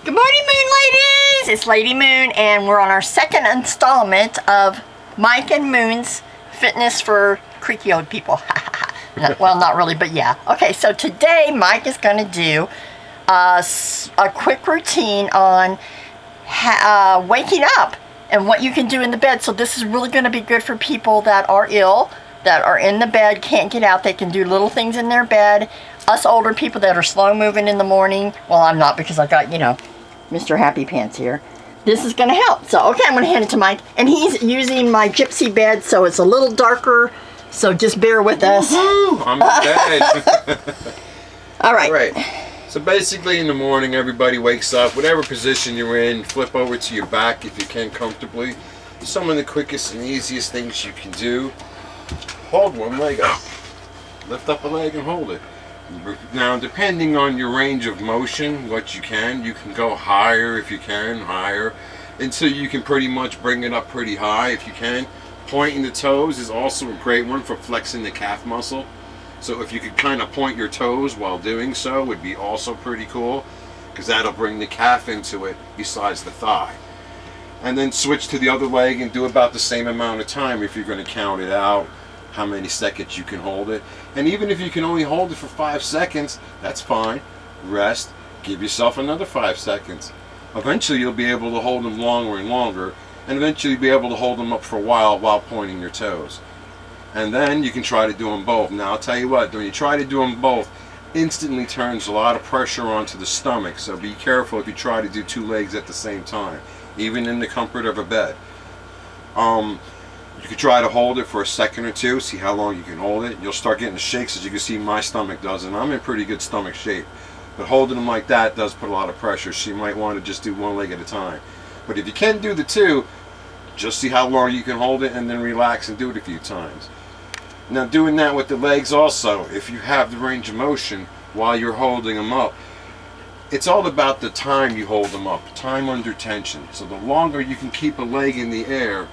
Good morning, Moon Ladies! It's Lady Moon, and we're on our second installment of Mike and Moon's Fitness for Creaky Old People. Well, not really, but yeah. Okay, so today Mike is going to do a quick routine on waking up and what you can do in the bed. So this is really going to be good for people that are ill, that are in the bed, can't get out. They can do little things in their bed. Us older people that are slow moving in the morning, well, I'm not because I got, Mr. Happy Pants here. This is going to help. So, okay, I'm going to hand it to Mike. And he's using my gypsy bed, so it's a little darker. So just bear with us. I'm in bed. All right. All right. So basically in the morning, everybody wakes up. Whatever position you're in, flip over to your back if you can comfortably. Some of the quickest and easiest things you can do. Hold one leg up. Lift up a leg and hold it. Now, depending on your range of motion, what you can go higher if you can, higher, until you can pretty much bring it up pretty high if you can. Pointing the toes is also a great one for flexing the calf muscle. So if you could kind of point your toes while doing so, would be also pretty cool, because that'll bring the calf into it besides the thigh. And then switch to the other leg and do about the same amount of time if you're going to count it out, how many seconds you can hold it. And even if you can only hold it for 5 seconds, that's fine. Rest, give yourself another 5 seconds. Eventually you'll be able to hold them longer and longer, and eventually be able to hold them up for a while pointing your toes. And then you can try to do them both. Now I'll tell you what, when you try to do them both, instantly turns a lot of pressure onto the stomach, so be careful if you try to do 2 legs at the same time, even in the comfort of a bed. You could try to hold it for a second or two, see how long you can hold it. You'll start getting the shakes, as you can see my stomach does, and I'm in pretty good stomach shape. But holding them like that does put a lot of pressure, so you might want to just do 1 leg at a time. But if you can do the 2, just see how long you can hold it and then relax and do it a few times. Now doing that with the legs also, if you have the range of motion while you're holding them up, it's all about the time you hold them up, time under tension. So the longer you can keep a leg in the air,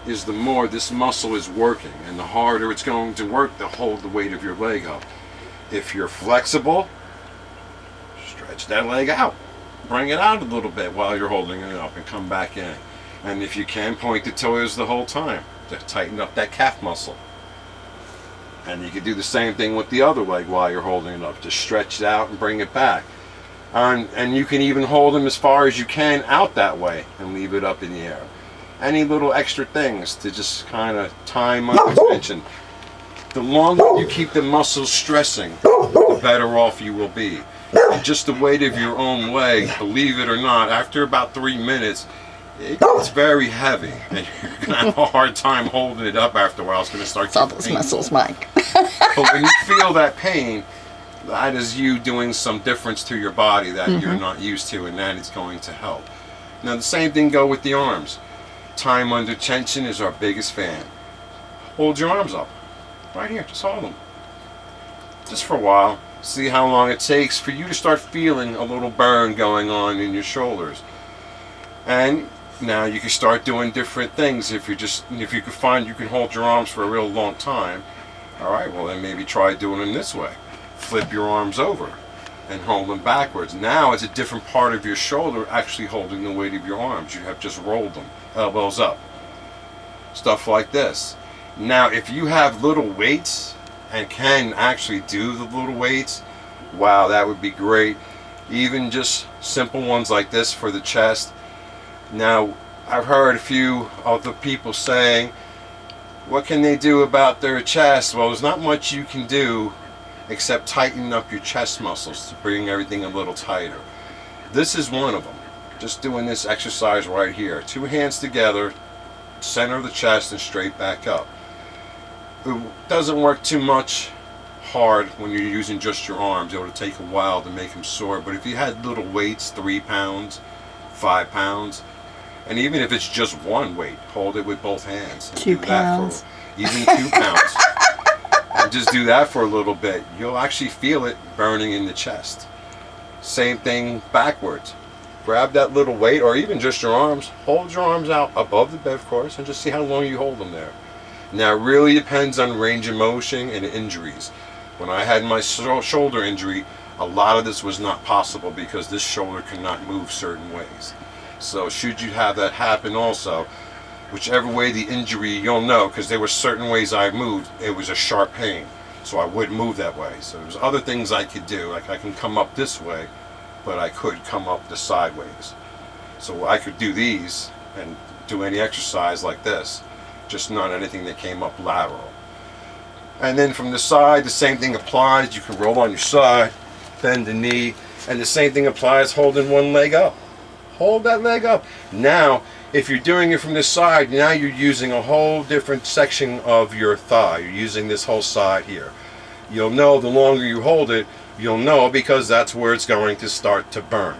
is the more this muscle is working, and the harder it's going to work to hold the weight of your leg up. If you're flexible, stretch that leg out. Bring it out a little bit while you're holding it up and come back in. And if you can, point the toes the whole time to tighten up that calf muscle. And you can do the same thing with the other leg while you're holding it up. Just stretch it out and bring it back. And you can even hold them as far as you can out that way and leave it up in the air. Any little extra things to just kind of time under tension. The longer you keep the muscles stressing, the better off you will be. And just the weight of your own leg, believe it or not, after about 3 minutes, it's very heavy, and you're going to have a hard time holding it up after a while. It's going to start It's all those muscles, Mike. But when you feel that pain, that is you doing some difference to your body that you're not used to, and that is going to help. Now the same thing go with the arms. Time under tension is our biggest fan. Hold your arms up. Right here, just hold them. Just for a while. See how long it takes for you to start feeling a little burn going on in your shoulders. And now you can start doing different things. If you can find you can hold your arms for a real long time, all right, well then maybe try doing them this way. Flip your arms over and hold them backwards. Now it's a different part of your shoulder actually holding the weight of your arms. You have just rolled them, elbows up. Stuff like this. Now if you have little weights and can actually do the little weights, wow, that would be great. Even just simple ones like this for the chest. Now I've heard a few of the people saying, what can they do about their chest? Well, there's not much you can do except tighten up your chest muscles to bring everything a little tighter. This is one of them. Just doing this exercise right here. 2 hands together, center of the chest and straight back up. It doesn't work too much hard when you're using just your arms. It will take a while to make them sore, but if you had little weights, 3 pounds, 5 pounds, and even if it's just 1 weight, hold it with both hands. 2 pounds. Even 2 pounds. And just do that for a little bit. You'll actually feel it burning in the chest. Same thing backwards. Grab that little weight, or even just your arms. Hold your arms out above the bed, of course, and just see how long you hold them there. Now it really depends on range of motion and injuries. When I had my shoulder injury, A lot of this was not possible because this shoulder cannot move certain ways. So should you have that happen also, whichever way the injury, you'll know, because there were certain ways I moved, it was a sharp pain. So I would move that way. So there's other things I could do. Like I can come up this way, but I could come up the sideways. So I could do these and do any exercise like this, just not anything that came up lateral. And then from the side, the same thing applies. You can roll on your side, bend the knee, and the same thing applies holding one leg up. Hold that leg up. Now, if you're doing it from this side, now you're using a whole different section of your thigh. You're using this whole side here. You'll know the longer you hold it, you'll know because that's where it's going to start to burn.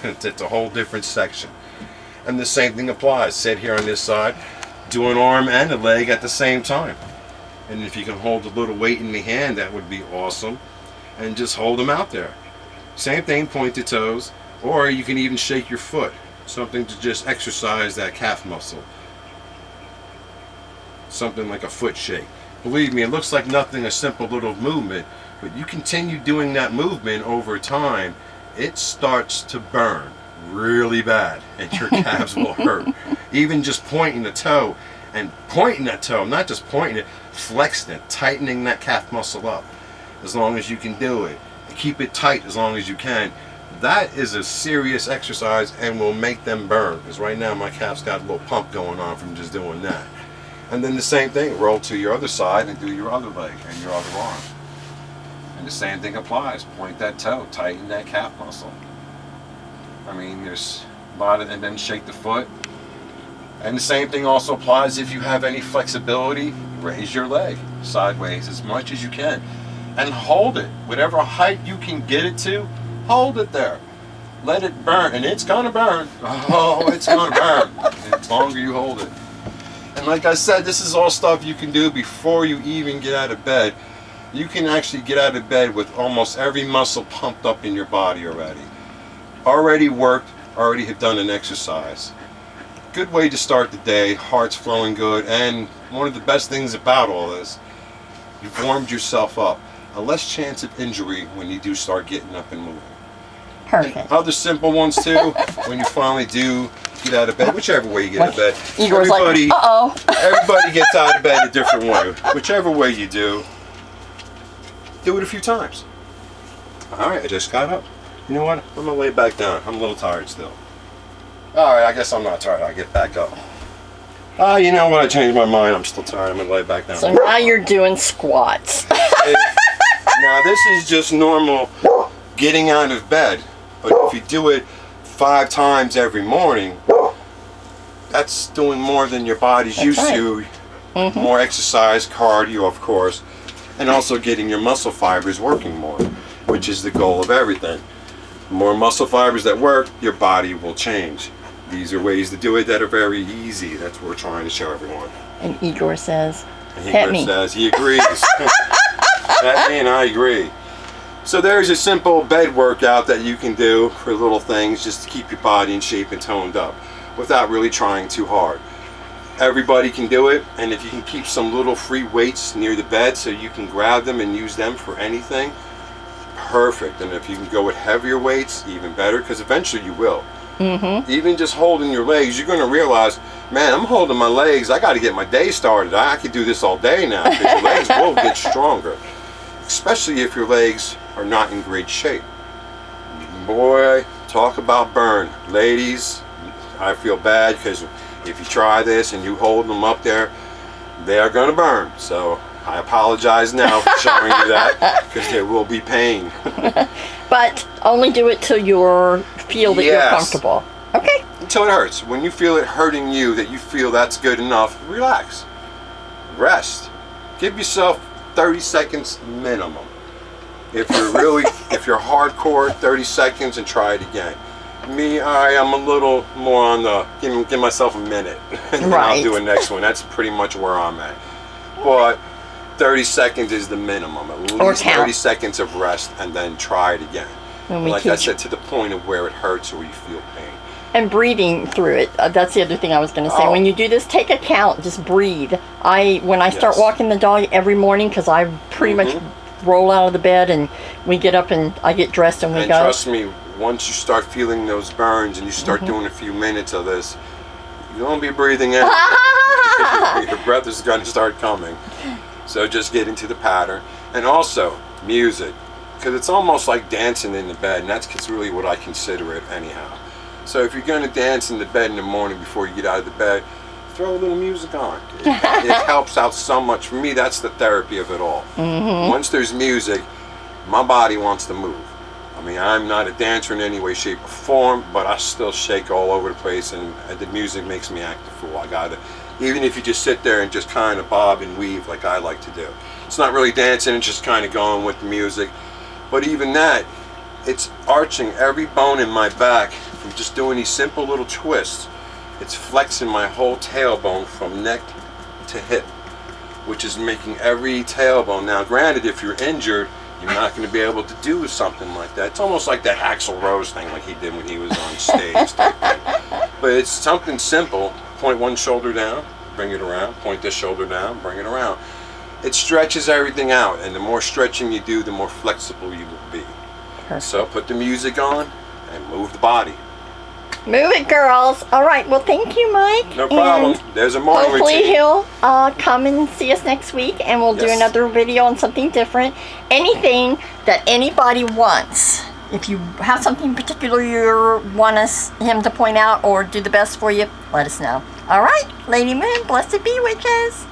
It's a whole different section. And the same thing applies. Sit here on this side, do an arm and a leg at the same time. And if you can hold a little weight in the hand, that would be awesome. And just hold them out there. Same thing, pointed toes. Or you can even shake your foot. Something to just exercise that calf muscle. Something like a foot shake. Believe me, it looks like nothing, a simple little movement, but you continue doing that movement over time, it starts to burn really bad and your calves will hurt. Even just pointing the toe, and pointing that toe, not just pointing it, flexing it, tightening that calf muscle up as long as you can do it. Keep it tight as long as you can. That is a serious exercise and will make them burn, because right now my calf's got a little pump going on from just doing that. And then the same thing, roll to your other side and do your other leg and your other arm. And the same thing applies. Point that toe, tighten that calf muscle. I mean, there's a lot of, and then shake the foot. And the same thing also applies if you have any flexibility, raise your leg sideways as much as you can. And hold it, whatever height you can get it to, hold it there. Let it burn, and it's gonna burn. Oh, it's gonna burn. The longer you hold it. And like I said, this is all stuff you can do before you even get out of bed. You can actually get out of bed with almost every muscle pumped up in your body already. Already worked, already have done an exercise. Good way to start the day, heart's flowing good, and one of the best things about all this, you've warmed yourself up. A less chance of injury when you do start getting up and moving. Perfect. And other simple ones too, when you finally do get out of bed, whichever way you get out of bed. Igor's like, uh-oh. Everybody gets out of bed a different way. Whichever way you do it a few times. All right, I just got up. You know what? I'm gonna lay back down. I'm a little tired still. All right, I guess I'm not tired. I'll get back up. You know what? I changed my mind. I'm still tired. I'm gonna lay back down. So now you're doing squats. Now this is just normal getting out of bed, but if you do it 5 times every morning, that's doing more than your body's used to. Mm-hmm. More exercise, cardio of course, and also getting your muscle fibers working more, which is the goal of everything. The more muscle fibers that work, your body will change. These are ways to do it that are very easy. That's what we're trying to show everyone. And Igor says, Igor says he agrees. That me and I agree. So there's a simple bed workout that you can do for little things just to keep your body in shape and toned up without really trying too hard. Everybody can do it, and if you can keep some little free weights near the bed so you can grab them and use them for anything, perfect. And if you can go with heavier weights, even better, because eventually you will. Mm-hmm. Even just holding your legs, you're going to realize, man, I'm holding my legs. I got to get my day started. I could do this all day now because your legs will get stronger, especially if your legs are not in great shape. Boy, talk about burn. Ladies, I feel bad because if you try this and you hold them up there, they are going to burn. So I apologize now for showing you that because there will be pain. But only do it till you feel that you're comfortable. Okay. Until it hurts. When you feel it hurting you, that you feel that's good enough, relax. Rest. Give yourself 30 seconds minimum. If you're hardcore, 30 seconds and try it again. Me, I'm a little more on the, give myself a minute and then I'll do a next one. That's pretty much where I'm at. But 30 seconds is the minimum. At least 30 seconds of rest and then try it again. Like I said, to the point of where it hurts or you feel pain. And breathing through it. That's the other thing I was going to say. When you do this, take a count. Just breathe. When I start walking the dog every morning, because I pretty much roll out of the bed and we get up and I get dressed and we And go. trust me, once you start feeling those burns and you start doing a few minutes of this, you won't be breathing in. Your breath is going to start coming. So just get into the pattern. And also, music. Because it's almost like dancing in the bed, and that's really what I consider it anyhow. So if you're going to dance in the bed in the morning before you get out of the bed, throw a little music on. It helps out so much. For me, that's the therapy of it all. Once there's music, my body wants to move. I mean, I'm not a dancer in any way, shape, or form, but I still shake all over the place, and the music makes me act a fool. I gotta, even if you just sit there and just kind of bob and weave like I like to do. It's not really dancing, it's just kind of going with the music. But even that, it's arching every bone in my back from just doing these simple little twists. It's flexing my whole tailbone from neck to hip, which is making every tailbone. Now, granted, if you're injured, you're not going to be able to do something like that. It's almost like that Axl Rose thing like he did when he was on stage type thing. But it's something simple. Point one shoulder down, bring it around. Point this shoulder down, bring it around. It stretches everything out, and the more stretching you do, the more flexible you will be. Perfect. So put the music on and move the body. Move it, girls. All right. Well, thank you, Mike. No problem. And There's a morning hopefully routine. he'll come and see us next week, and we'll do Yes. another video on something different. Anything that anybody wants. If you have something particular you want him to point out or do the best for you, let us know. All right, Lady Moon, blessed be witches.